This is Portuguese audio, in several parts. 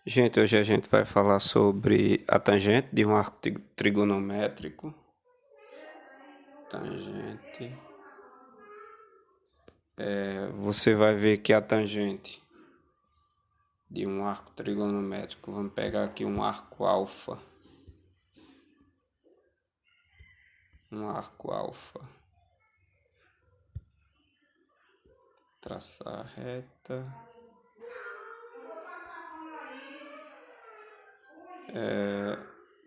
Gente, hoje a gente vai falar sobre a tangente de um arco trigonométrico. Tangente. Você vai ver que a tangente de um arco trigonométrico, vamos pegar aqui um arco alfa. Um arco alfa. Traçar a reta.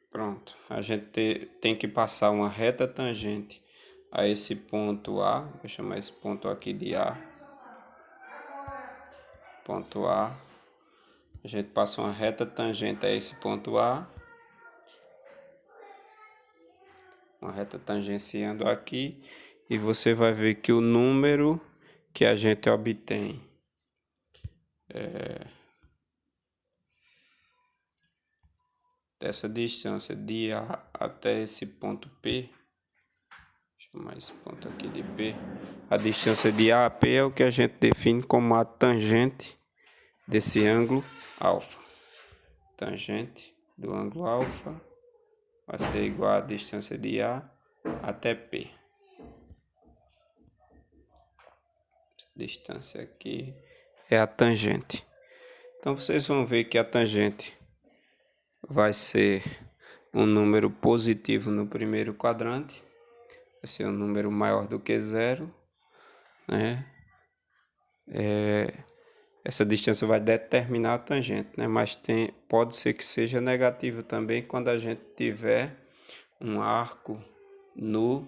Pronto, a gente tem que passar uma reta tangente a esse ponto A, vou chamar esse ponto aqui de A. Ponto A. A gente passa uma reta tangente a esse ponto A. Uma reta tangenciando aqui. E você vai ver que o número que a gente obtém dessa distância de A até esse ponto P, vou chamar esse ponto aqui de P, a distância de A a P é o que a gente define como a tangente desse ângulo alfa. Tangente do ângulo alfa vai ser igual à distância de A até P. Essa distância aqui é a tangente. Então vocês vão ver que a tangente vai ser um número positivo no primeiro quadrante, vai ser um número maior do que zero, né? Essa distância vai determinar a tangente, né? Mas pode ser que seja negativo também quando a gente tiver um arco no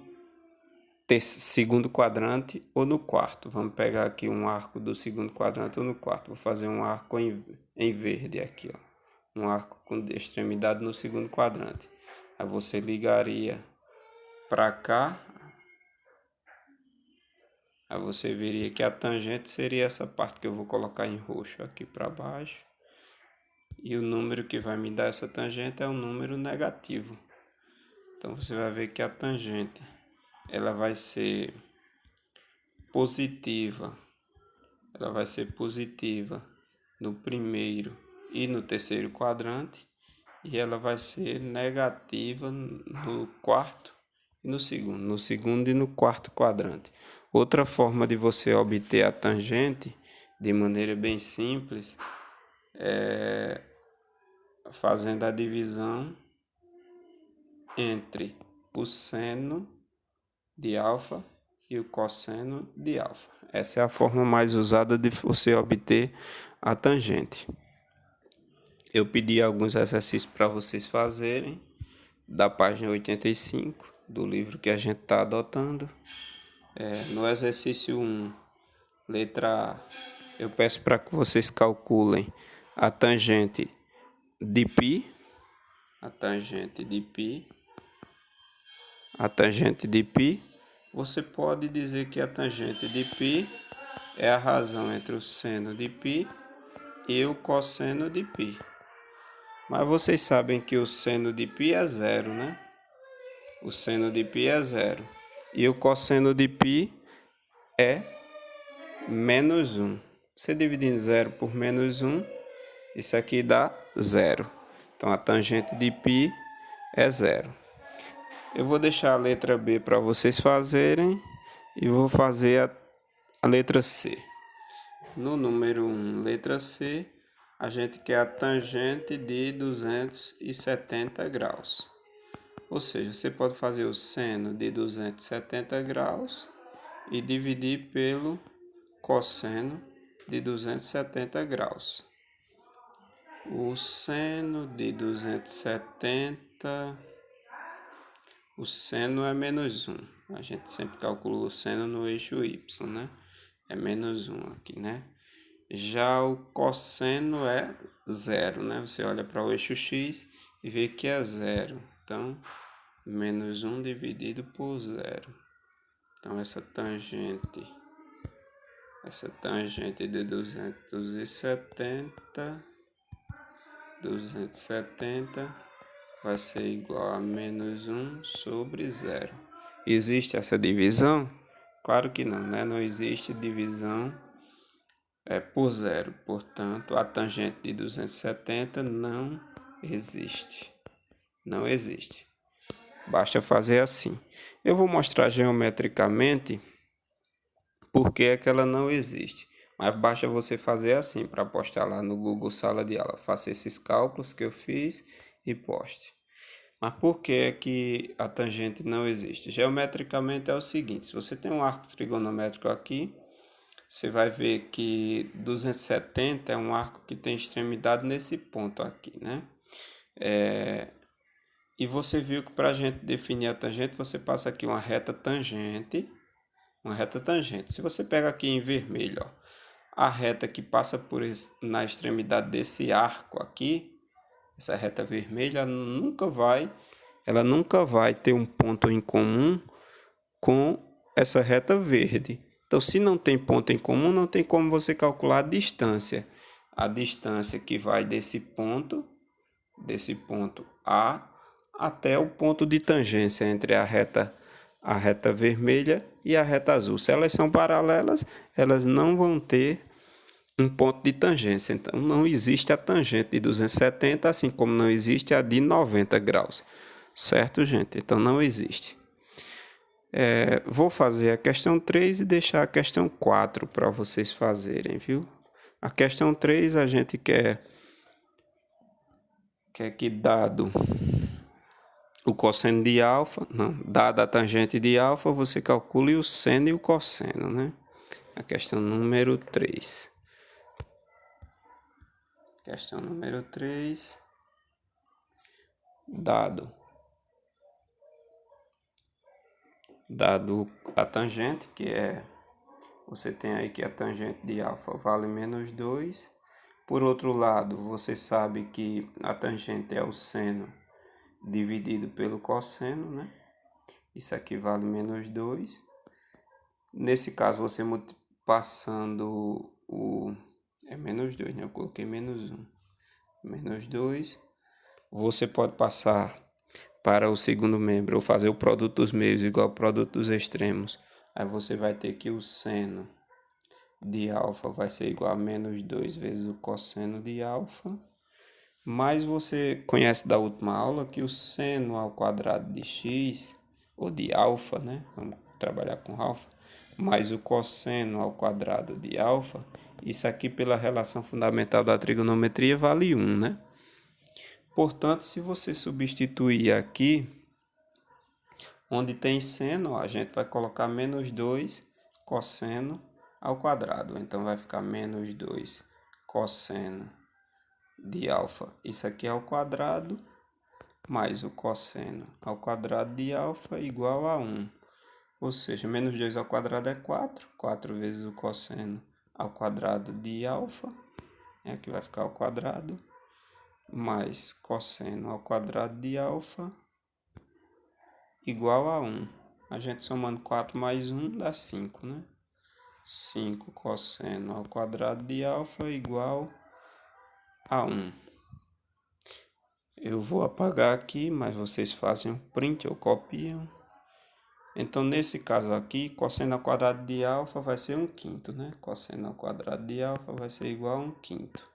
segundo quadrante ou no quarto. Vamos pegar aqui um arco do segundo quadrante ou no quarto. Vou fazer um arco em verde aqui, ó. Um arco com extremidade no segundo quadrante. Aí você ligaria para cá. Aí você veria que a tangente seria essa parte que eu vou colocar em roxo aqui para baixo. E o número que vai me dar essa tangente é um número negativo. Então você vai ver que a tangente ela vai ser positiva. Ela vai ser positiva no primeiro e no terceiro quadrante. E ela vai ser negativa no quarto e no segundo. No segundo e no quarto quadrante. Outra forma de você obter a tangente de maneira bem simples é fazendo a divisão entre o seno de alfa e o cosseno de alfa. Essa é a forma mais usada de você obter a tangente. Eu pedi alguns exercícios para vocês fazerem, da página 85 do livro que a gente está adotando. No exercício 1, letra A, eu peço para que vocês calculem a tangente de π, a tangente de π, a tangente de π. Você pode dizer que a tangente de π é a razão entre o seno de π e o cosseno de π. Mas vocês sabem que o seno de π é zero, né? O seno de π é zero. E o cosseno de π é menos 1. Você dividindo zero por menos 1, isso aqui dá zero. Então, a tangente de π é zero. Eu vou deixar a letra B para vocês fazerem e vou fazer a letra C. No número 1, letra C, a gente quer a tangente de 270 graus. Ou seja, você pode fazer o seno de 270 graus e dividir pelo cosseno de 270 graus. O seno de 270, o seno é menos 1. A gente sempre calcula o seno no eixo Y, né? É menos 1 aqui, né? Já o cosseno é zero, né? Você olha para o eixo X e vê que é zero. Então, menos 1 dividido por zero. Então, essa tangente de 270 vai ser igual a menos 1 sobre zero. Existe essa divisão? Claro que não, né? Não existe divisão por zero. Portanto, a tangente de 270 não existe. Não existe. Basta fazer assim. Eu vou mostrar geometricamente por que é que ela não existe. Mas basta você fazer assim para postar lá no Google Sala de Aula. Faça esses cálculos que eu fiz e poste. Mas por que é que a tangente não existe? Geometricamente é o seguinte: se você tem um arco trigonométrico aqui, você vai ver que 270 é um arco que tem extremidade nesse ponto aqui, né? E você viu que para a gente definir a tangente, você passa aqui uma reta tangente. Uma reta tangente. Se você pega aqui em vermelho, ó, a reta que passa na extremidade desse arco aqui, essa reta vermelha, ela nunca vai ter um ponto em comum com essa reta verde. Então, se não tem ponto em comum, não tem como você calcular a distância. A distância que vai desse ponto A até o ponto de tangência entre a reta vermelha e a reta azul. Se elas são paralelas, elas não vão ter um ponto de tangência. Então, não existe a tangente de 270, assim como não existe a de 90 graus. Certo, gente? Então, não existe. Vou fazer a questão 3 e deixar a questão 4 para vocês fazerem, viu? A questão 3 a gente quer que dado o cosseno de alfa, não, dada a tangente de alfa, você calcule o seno e o cosseno, né? A questão número 3. Questão número 3. Dado a tangente, você tem aí que a tangente de alfa vale menos 2. Por outro lado, você sabe que a tangente é o seno dividido pelo cosseno, né? Isso aqui vale menos 2. Nesse caso, você passando é menos 2, né? Eu coloquei menos 1. Menos 2. Você pode passar para o segundo membro ou fazer o produto dos meios igual ao produto dos extremos. Aí você vai ter que o seno de alfa vai ser igual a menos 2 vezes o cosseno de alfa. Mas você conhece da última aula que o seno ao quadrado de x, ou de alfa, né? Vamos trabalhar com alfa. Mais o cosseno ao quadrado de alfa, isso aqui pela relação fundamental da trigonometria vale 1, né? Portanto, se você substituir aqui, onde tem seno, a gente vai colocar menos 2 cosseno ao quadrado. Então, vai ficar menos 2 cosseno de alfa. Isso aqui é ao quadrado, mais o cosseno ao quadrado de alfa igual a 1. Ou seja, menos 2 ao quadrado é 4. 4 vezes o cosseno ao quadrado de alfa. Aqui vai ficar ao quadrado. Mais cosseno ao quadrado de alfa igual a 1. A gente somando 4 mais 1 dá 5, né? 5 cosseno ao quadrado de alfa igual a 1. Eu vou apagar aqui, mas vocês fazem um print ou copiam. Então, nesse caso aqui, cosseno ao quadrado de alfa vai ser 1/5, né? Cosseno ao quadrado de alfa vai ser igual a 1/5.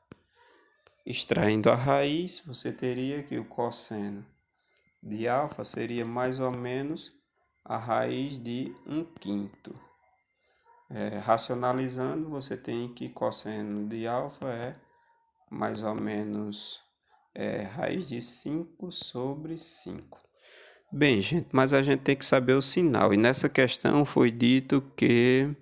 Extraindo a raiz, você teria que o cosseno de alfa seria mais ou menos a raiz de 1/5. Racionalizando, você tem que cosseno de alfa é mais ou menos raiz de 5 sobre 5. Bem, gente, mas a gente tem que saber o sinal. E nessa questão foi dito que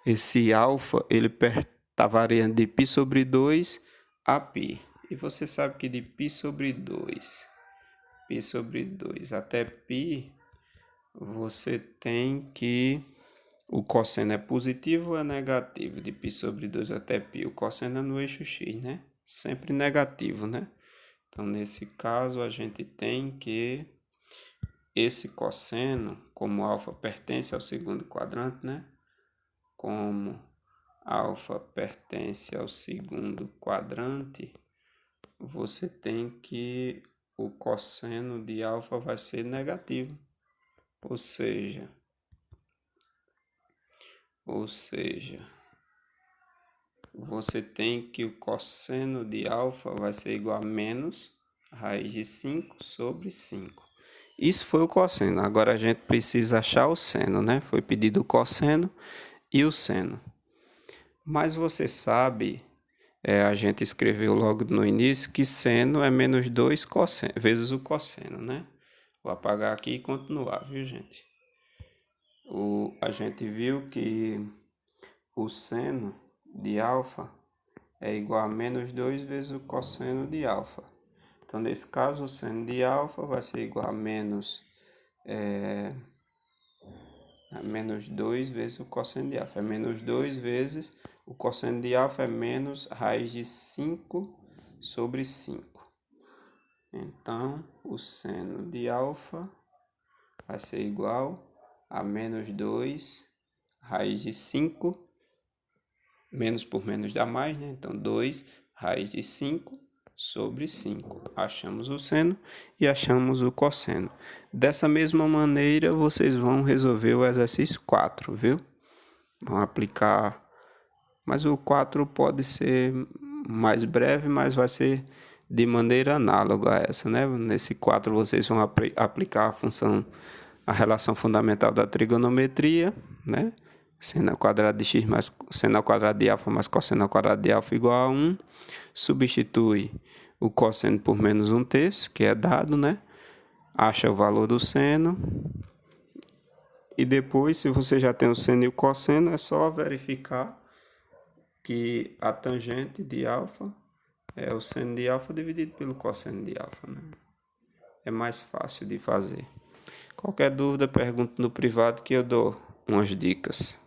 esse alfa ele está variando de π sobre 2 a π. E você sabe que de π sobre 2 até π, você tem que o cosseno é positivo ou é negativo? De π sobre 2 até π, o cosseno é no eixo x, né? Sempre negativo, né? Então, nesse caso, a gente tem que esse cosseno, como alfa pertence ao segundo quadrante, né? Como alfa pertence ao segundo quadrante, você tem que o cosseno de alfa vai ser negativo. Ou seja, você tem que o cosseno de alfa vai ser igual a menos raiz de 5 sobre 5. Isso foi o cosseno. Agora a gente precisa achar o seno, né? Foi pedido o cosseno e o seno. Mas você sabe, a gente escreveu logo no início que seno é menos 2 vezes o cosseno, né? Vou apagar aqui e continuar, viu, gente? A gente viu que o seno de alfa é igual a menos 2 vezes o cosseno de alfa. Então, nesse caso, o seno de alfa vai ser igual a menos 2 vezes o cosseno de alfa. É menos 2 vezes o cosseno de alfa é menos raiz de 5 sobre 5. Então, o seno de alfa vai ser igual a menos 2 raiz de 5, menos por menos dá mais, né? Então, 2 raiz de 5 sobre 5. Achamos o seno e achamos o cosseno. Dessa mesma maneira, vocês vão resolver o exercício 4, viu? Vão aplicar, mas o 4 pode ser mais breve, mas vai ser de maneira análoga a essa, né? Nesse 4 vocês vão aplicar a relação fundamental da trigonometria, né? Seno ao quadrado de x mais seno ao quadrado de alfa mais cosseno ao quadrado de alfa igual a 1. Substitui o cosseno por menos 1/3, que é dado, né? Acha o valor do seno. E depois, se você já tem o seno e o cosseno, é só verificar que a tangente de alfa é o seno de alfa dividido pelo cosseno de alfa, né? É mais fácil de fazer. Qualquer dúvida, pergunte no privado que eu dou umas dicas.